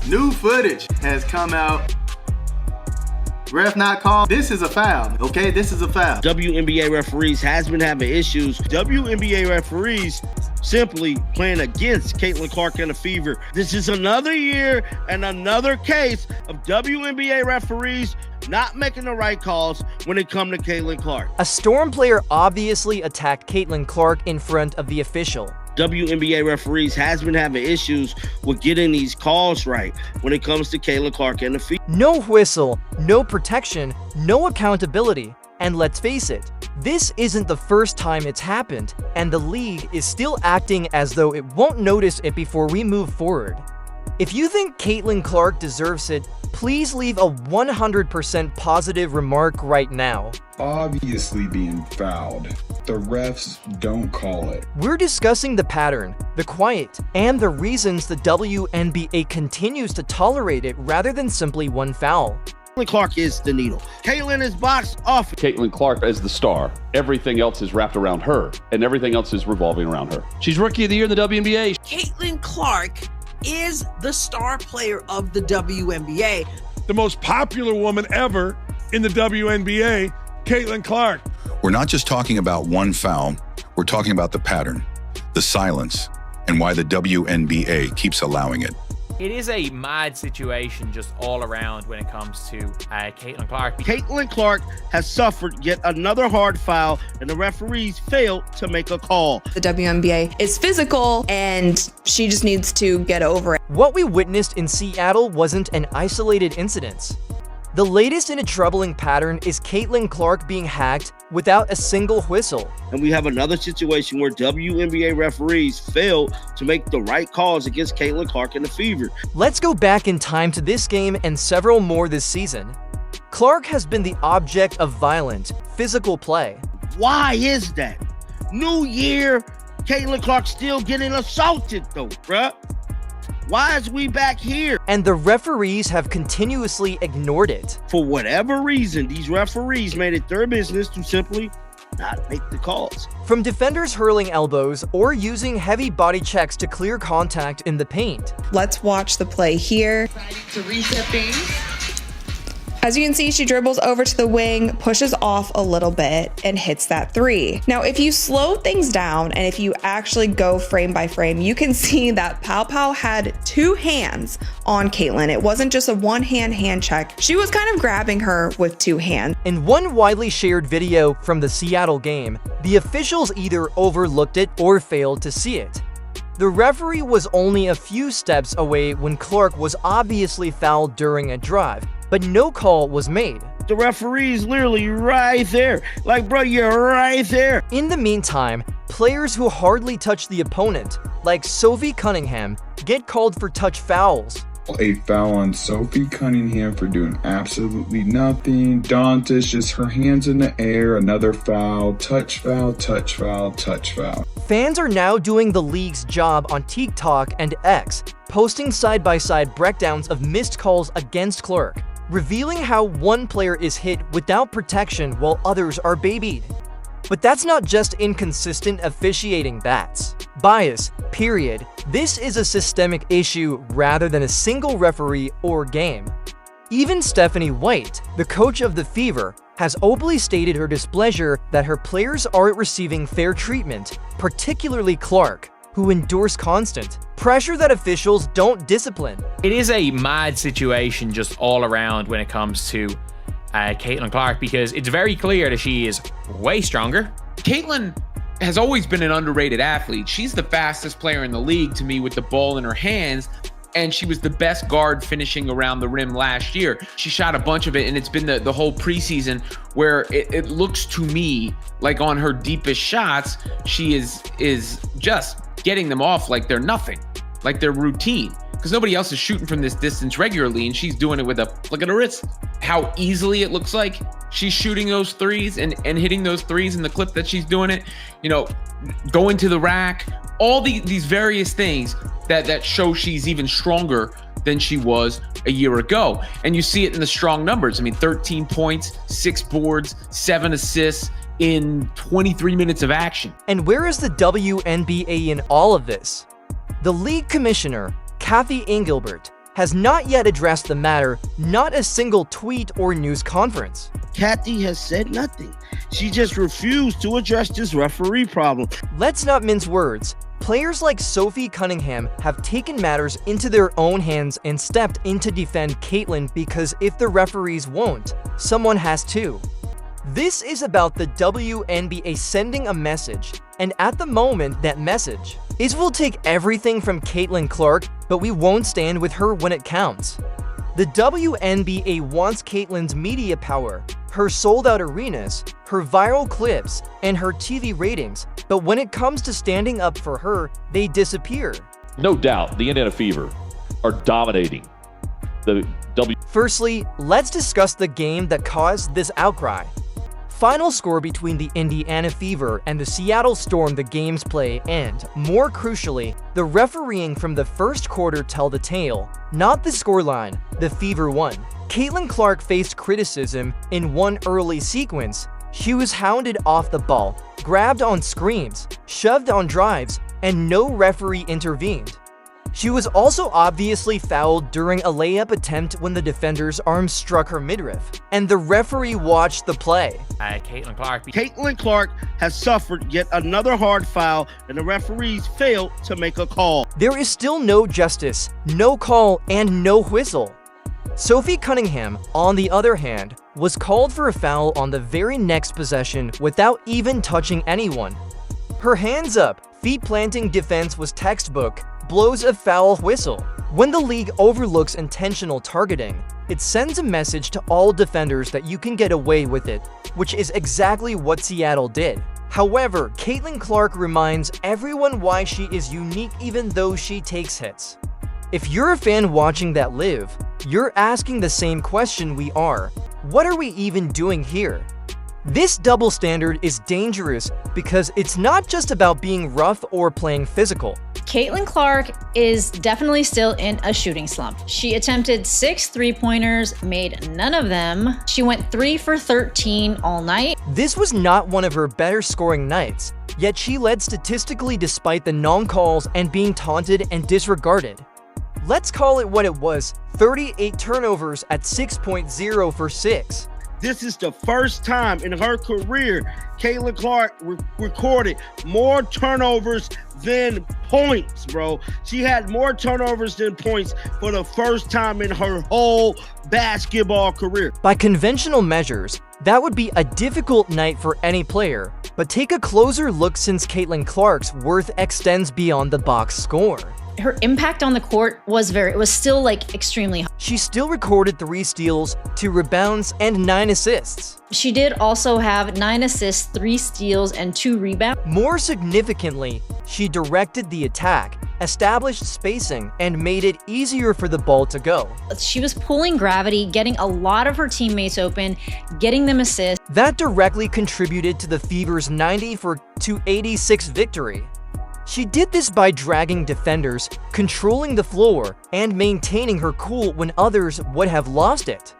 New footage has come out. Ref not called. This is a foul, okay? This is a foul. WNBA referees has been having issues. WNBA referees simply playing against Caitlin Clark and the Fever. This is another year and another case of WNBA referees not making the right calls when it comes to Caitlin Clark. A Storm player obviously attacked Caitlin Clark in front of the official. WNBA referees has been having issues with getting these calls right when it comes to Caitlin Clark and the Fever. No whistle, no protection, no accountability. And let's face it, this isn't the first time it's happened, and the league is still acting as though it won't notice it before we move forward. If you think Caitlin Clark deserves it, please leave a 100% positive remark right now. Obviously being fouled. The refs don't call it. We're discussing the pattern, the quiet, and the reasons the WNBA continues to tolerate it rather than simply one foul. Caitlin Clark is the needle. Caitlin is boxed off. Caitlin Clark is the star. Everything else is wrapped around her, and everything else is revolving around her. She's Rookie of the Year in the WNBA. Caitlin Clark is the star player of the WNBA. The most popular woman ever in the WNBA, Caitlin Clark. We're not just talking about one foul, we're talking about the pattern, the silence, and why the WNBA keeps allowing it. It is a mad situation just all around when it comes to Caitlin Clark. Caitlin Clark has suffered yet another hard foul, and the referees failed to make a call. The WNBA is physical, and she just needs to get over it. What we witnessed in Seattle wasn't an isolated incident. The latest in a troubling pattern is Caitlin Clark being hacked without a single whistle. And we have another situation where WNBA referees failed to make the right calls against Caitlin Clark and the Fever. Let's go back in time to this game and several more this season. Clark has been the object of violent, physical play. Why is that? New year, Caitlin Clark still getting assaulted though, bruh. Why is we back here? And the referees have continuously ignored it. For whatever reason, these referees made it their business to simply not make the calls. From defenders hurling elbows or using heavy body checks to clear contact in the paint. Let's watch the play here. To reset things. As you can see, she dribbles over to the wing, pushes off a little bit, and hits that three. Now, if you slow things down and if you actually go frame by frame, you can see that Pow Pow had two hands on Caitlin. It wasn't just a one-hand hand check. She was kind of grabbing her with two hands. In one widely shared video from the Seattle game, the officials either overlooked it or failed to see it. The referee was only a few steps away when Clark was obviously fouled during a drive, but no call was made. The referee's literally right there. Like, bro, you're right there. In the meantime, players who hardly touch the opponent, like Sophie Cunningham, get called for touch fouls. A foul on Sophie Cunningham for doing absolutely nothing. Dantas, just her hands in the air. Another foul. Touch foul, touch foul, touch foul. Fans are now doing the league's job on TikTok and X, posting side-by-side breakdowns of missed calls against Clark, revealing how one player is hit without protection while others are babied. But that's not just inconsistent officiating, that's bias, period. This is a systemic issue rather than a single referee or game. Even Stephanie White, the coach of the Fever, has openly stated her displeasure that her players aren't receiving fair treatment, particularly Clark, who endures constant pressure that officials don't discipline. It is a mad situation just all around when it comes to Caitlin Clark, because it's very clear that she is way stronger. Caitlin has always been an underrated athlete. She's the fastest player in the league to me with the ball in her hands, and she was the best guard finishing around the rim last year. She shot a bunch of it, and it's been the whole preseason where it looks to me like on her deepest shots, she is just getting them off like they're nothing, like they're routine, because nobody else is shooting from this distance regularly, and she's doing it with a flick of the wrist. How easily it looks like she's shooting those threes and hitting those threes in the clip that she's doing it, you know, going to the rack, all these various things that show she's even stronger than she was a year ago. And you see it in the strong numbers. I mean, 13 points, 6 boards, 7 assists in 23 minutes of action. And where is the WNBA in all of this? The league commissioner, Kathy Engelbert, has not yet addressed the matter, not a single tweet or news conference. Kathy has said nothing. She just refused to address this referee problem. Let's not mince words. Players like Sophie Cunningham have taken matters into their own hands and stepped in to defend Caitlyn because if the referees won't, someone has to. This is about the WNBA sending a message, and at the moment that message is we'll take everything from Caitlyn Clark, but we won't stand with her when it counts. The WNBA wants Caitlyn's media power, her sold-out arenas, her viral clips, and her TV ratings, but when it comes to standing up for her, they disappear. No doubt, the Indiana Fever are dominating the Firstly, let's discuss the game that caused this outcry. Final score between the Indiana Fever and the Seattle Storm, the game's play, and, more crucially, the refereeing from the first quarter tell the tale, not the scoreline. The Fever won. Caitlyn Clark faced criticism in one early sequence. She was hounded off the ball, grabbed on screens, shoved on drives, and no referee intervened. She was also obviously fouled during a layup attempt when the defender's arm struck her midriff, and the referee watched the play. Caitlyn Clark has suffered yet another hard foul, and the referees failed to make a call. There is still no justice, no call, and no whistle. Sophie Cunningham, on the other hand, was called for a foul on the very next possession without even touching anyone. Her hands up, feet planting defense was textbook, blows a foul whistle. When the league overlooks intentional targeting, it sends a message to all defenders that you can get away with it, which is exactly what Seattle did. However, Caitlyn Clark reminds everyone why she is unique even though she takes hits. If you're a fan watching that live, you're asking the same question we are. What are we even doing here? This double standard is dangerous because it's not just about being rough or playing physical. Caitlyn Clark is definitely still in a shooting slump. She attempted 6 3-pointers, made none of them. She went 3 for 13 all night. This was not one of her better scoring nights, yet she led statistically despite the non-calls and being taunted and disregarded. Let's call it what it was, 38 turnovers at 6.0 for 6. This is the first time in her career Caitlyn Clark recorded more turnovers than points, bro. She had more turnovers than points for the first time in her whole basketball career. By conventional measures, that would be a difficult night for any player, but take a closer look since Caitlyn Clark's worth extends beyond the box score. Her impact on the court was still like extremely high. She still recorded 3 steals, 2 rebounds, and 9 assists. She did also have 9 assists, 3 steals, and 2 rebounds. More significantly, she directed the attack, established spacing, and made it easier for the ball to go. She was pulling gravity, getting a lot of her teammates open, getting them assists. That directly contributed to the Fever's 90-86 victory. She did this by dragging defenders, controlling the floor, and maintaining her cool when others would have lost it.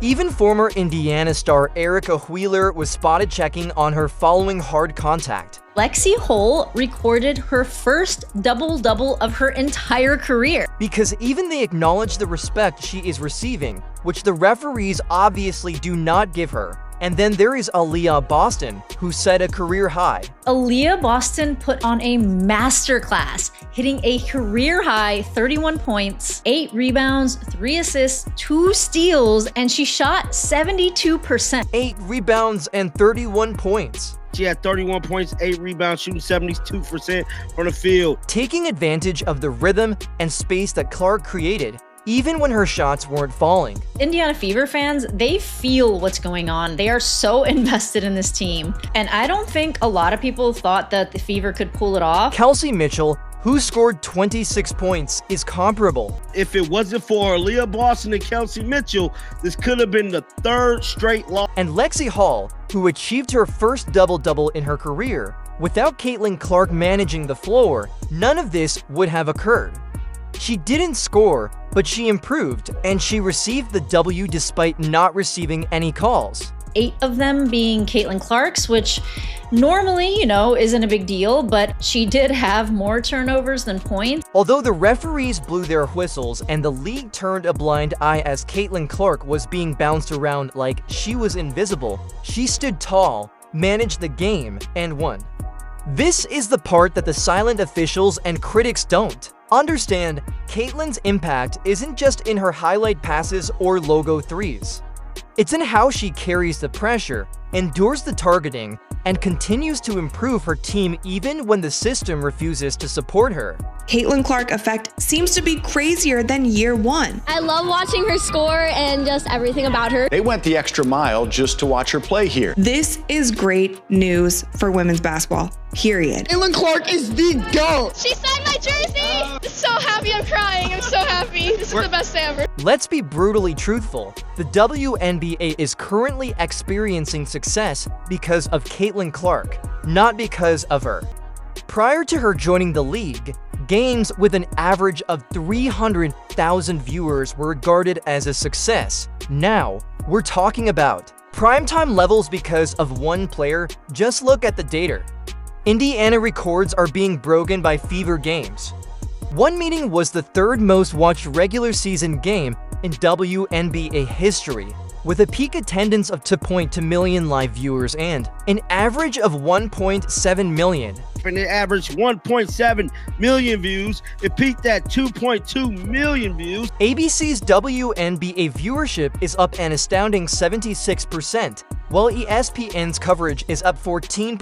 Even former Indiana star Erica Wheeler was spotted checking on her following hard contact. Lexi Hull recorded her first double-double of her entire career. Because even they acknowledge the respect she is receiving, which the referees obviously do not give her. And then there is Aaliyah Boston, who set a career high. Aaliyah Boston put on a masterclass, hitting a career high 31 points, 8 rebounds, 3 assists, 2 steals, and she shot 72%. 8 rebounds and 31 points. She had 31 points, 8 rebounds, shooting 72% from the field. Taking advantage of the rhythm and space that Clark created, even when her shots weren't falling. Indiana Fever fans, they feel what's going on. They are so invested in this team. And I don't think a lot of people thought that the Fever could pull it off. Kelsey Mitchell, who scored 26 points, is comparable. If it wasn't for Aaliyah Boston and Kelsey Mitchell, this could have been the 3rd straight loss. And Lexi Hall, who achieved her first double-double in her career. Without Caitlyn Clark managing the floor, none of this would have occurred. She didn't score, but she improved, and she received the W despite not receiving any calls. 8 of them being Caitlin Clark's, which normally, isn't a big deal, but she did have more turnovers than points. Although the referees blew their whistles and the league turned a blind eye as Caitlin Clark was being bounced around like she was invisible, she stood tall, managed the game, and won. This is the part that the silent officials and critics don't understand. Caitlin's impact isn't just in her highlight passes or logo threes. It's in how she carries the pressure, endures the targeting, and continues to improve her team even when the system refuses to support her. Caitlin Clark effect seems to be crazier than year one. I love watching her score and just everything about her. They went the extra mile just to watch her play here. This is great news for women's basketball, period. Caitlin Clark is the GOAT. She signed my jersey. I'm so happy, I'm crying. I'm so happy. This is the best day ever. Let's be brutally truthful. The WNBA is currently experiencing success because of Caitlin Clark, not because of her. Prior to her joining the league, games with an average of 300,000 viewers were regarded as a success. Now, we're talking about primetime levels because of one player. Just look at the data. Indiana records are being broken by Fever games. One meeting was the third most watched regular season game in WNBA history, with a peak attendance of 2.2 million live viewers and an average of 1.7 million. And it averaged 1.7 million views. It peaked at 2.2 million views. ABC's WNBA viewership is up an astounding 76%, while ESPN's coverage is up 14%.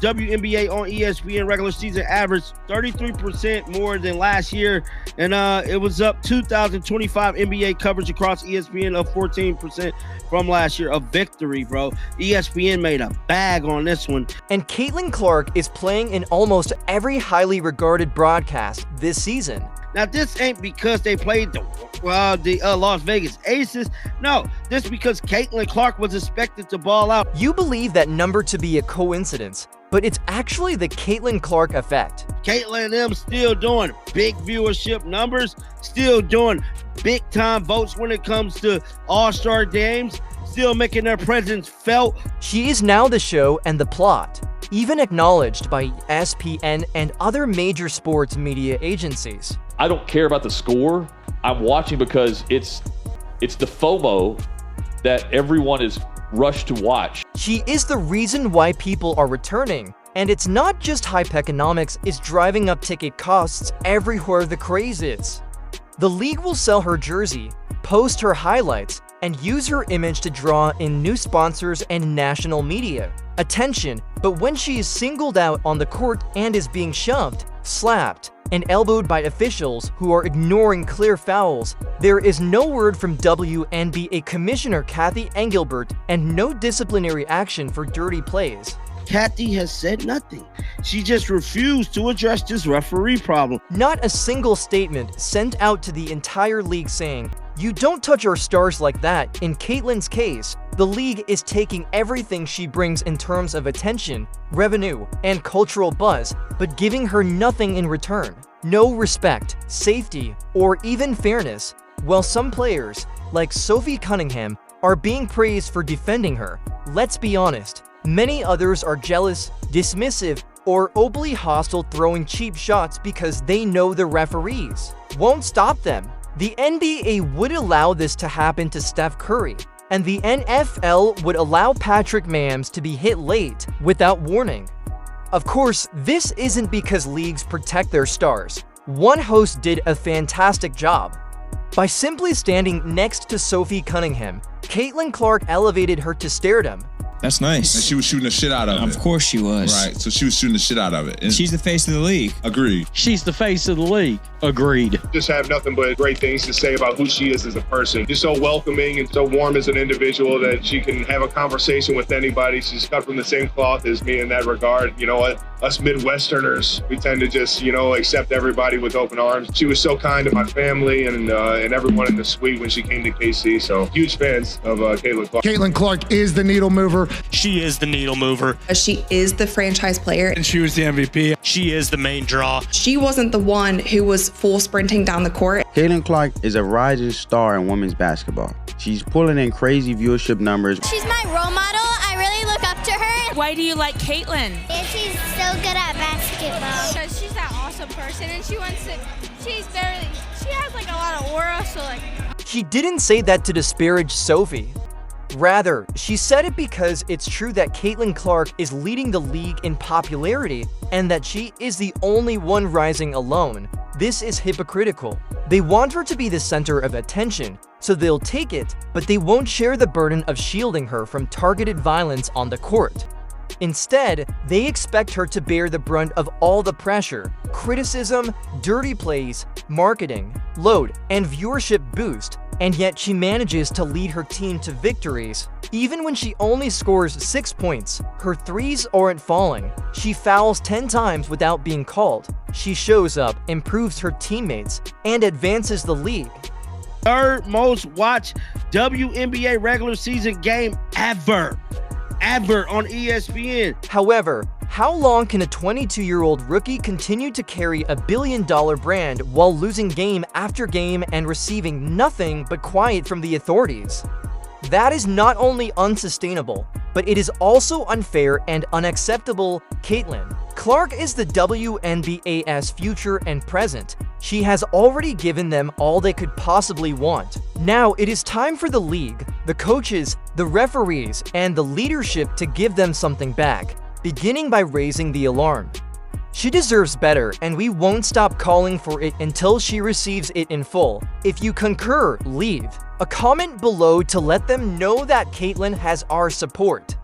WNBA on ESPN regular season averaged 33% more than last year, and it was up 2025 NBA coverage across ESPN of 14% from last year. A victory, bro. ESPN made a bag on this one. And Caitlin Clark is playing in almost every highly regarded broadcast this season. Now, this ain't because they played the Las Vegas Aces. No, this is because Caitlin Clark was expected to ball out. You believe that number to be a coincidence, but it's actually the Caitlin Clark effect. Caitlin and them still doing big viewership numbers, still doing big-time votes when it comes to all-star games, still making their presence felt. She is now the show and the plot, even acknowledged by ESPN and other major sports media agencies. I don't care about the score. I'm watching because it's the FOMO that everyone is rushed to watch. She is the reason why people are returning. And it's not just hype economics is driving up ticket costs everywhere the craze is. The league will sell her jersey, post her highlights, and use her image to draw in new sponsors and national media attention. But when she is singled out on the court and is being shoved, slapped, and elbowed by officials who are ignoring clear fouls, there is no word from WNBA Commissioner Kathy Engelbert and no disciplinary action for dirty plays. Kathy has said nothing. She just refused to address this referee problem. Not a single statement sent out to the entire league saying, "You don't touch our stars like that." In Caitlin's case, the league is taking everything she brings in terms of attention, revenue, and cultural buzz, but giving her nothing in return. No respect, safety, or even fairness. While some players, like Sophie Cunningham, are being praised for defending her, let's be honest, many others are jealous, dismissive, or openly hostile, throwing cheap shots because they know the referees won't stop them. The NBA would allow this to happen to Steph Curry, and the NFL would allow Patrick Mahomes to be hit late without warning. Of course, this isn't because leagues protect their stars. One host did a fantastic job. By simply standing next to Sophie Cunningham, Caitlin Clark elevated her to stardom. That's nice. And she was shooting the shit out of it. Of course she was. Right, so she was shooting the shit out of it. And she's the face of the league. Agreed. She's the face of the league. Agreed. Just have nothing but great things to say about who she is as a person. She's so welcoming and so warm as an individual that she can have a conversation with anybody. She's cut from the same cloth as me in that regard. You know what? Us Midwesterners, we tend to just, accept everybody with open arms. She was so kind to my family and everyone in the suite when she came to KC. So huge fans of Caitlin Clark. Caitlin Clark is the needle mover. She is the needle mover. She is the franchise player. And she was the MVP. She is the main draw. She wasn't the one who was she's full sprinting down the court. Caitlin Clark is a rising star in women's basketball. She's pulling in crazy viewership numbers. She's my role model. I really look up to her. Why do you like Caitlin? And she's so good at basketball. Because she's that awesome person and she has like a lot of aura, so like. She didn't say that to disparage Sophie. Rather, she said it because it's true that Caitlin Clark is leading the league in popularity and that she is the only one rising alone. This is hypocritical. They want her to be the center of attention, so they'll take it, but they won't share the burden of shielding her from targeted violence on the court. Instead, they expect her to bear the brunt of all the pressure, criticism, dirty plays, marketing, load, and viewership boost, and yet she manages to lead her team to victories. Even when she only scores 6 points, her threes aren't falling. She fouls 10 times without being called. She shows up, improves her teammates, and advances the league. Third most watched WNBA regular season game ever on ESPN. However, how long can a 22-year-old rookie continue to carry a billion-dollar brand while losing game after game and receiving nothing but quiet from the authorities? That is not only unsustainable, but it is also unfair and unacceptable. Caitlin Clark is the WNBA's future and present. She has already given them all they could possibly want. Now it is time for the league, the coaches, the referees, and the leadership to give them something back, beginning by raising the alarm. She deserves better, and we won't stop calling for it until she receives it in full. If you concur, leave a comment below to let them know that Caitlin has our support.